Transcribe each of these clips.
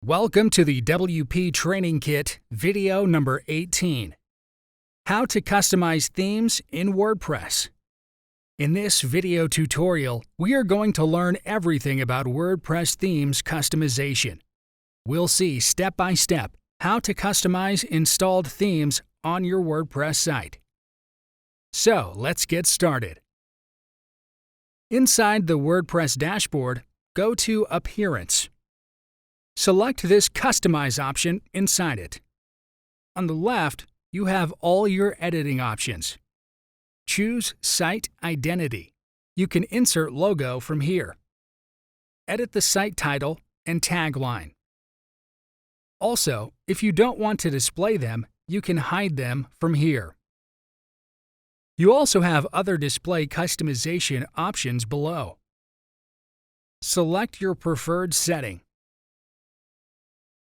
Welcome to the WP Training Kit, video number 18. How to customize themes in WordPress. In this video tutorial, we are going to learn everything about WordPress Themes Customization. We'll see step by step how to customize installed themes on your WordPress site. So, let's get started. Inside the WordPress Dashboard, go to Appearance. Select this Customize option inside it. On the left, you have all your editing options. Choose Site Identity. You can insert logo from here. Edit the site title and tagline. Also, if you don't want to display them, you can hide them from here. You also have other display customization options below. Select your preferred setting.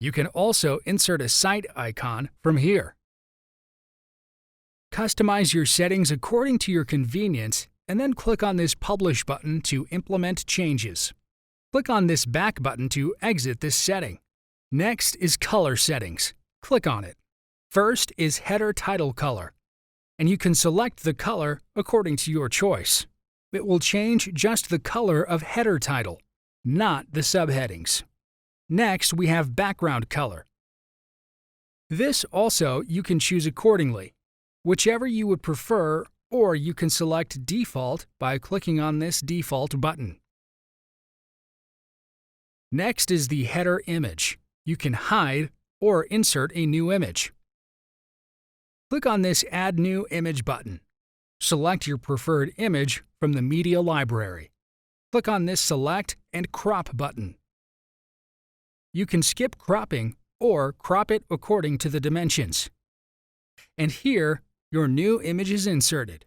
You can also insert a site icon from here. Customize your settings according to your convenience and then click on this Publish button to implement changes. Click on this Back button to exit this setting. Next is Color Settings. Click on it. First is Header Title Color, and you can select the color according to your choice. It will change just the color of header title, not the subheadings. Next, we have Background Color. This also you can choose accordingly, whichever you would prefer, or you can select Default by clicking on this Default button. Next is the Header Image. You can hide or insert a new image. Click on this Add New Image button. Select your preferred image from the media library. Click on this Select and Crop button. You can skip cropping or crop it according to the dimensions. And here, your new image is inserted.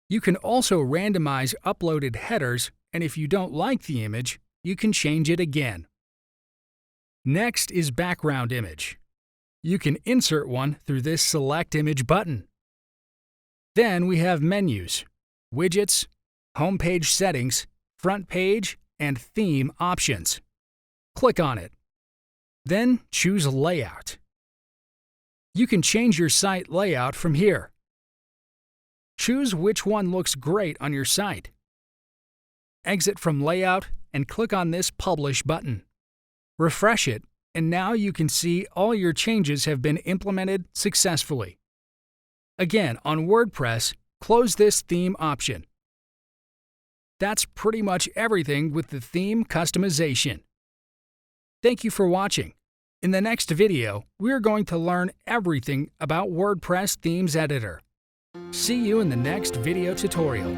You can also randomize uploaded headers, and if you don't like the image, you can change it again. Next is Background Image. You can insert one through this Select Image button. Then we have menus, widgets, homepage settings, front page, and theme options. Click on it. Then choose Layout. You can change your site layout from here. Choose which one looks great on your site. Exit from Layout and click on this Publish button. Refresh it, and now you can see all your changes have been implemented successfully. Again, on WordPress, close this theme option. That's pretty much everything with the theme customization. Thank you for watching. In the next video, we're going to learn everything about WordPress Themes Editor. See you in the next video tutorial.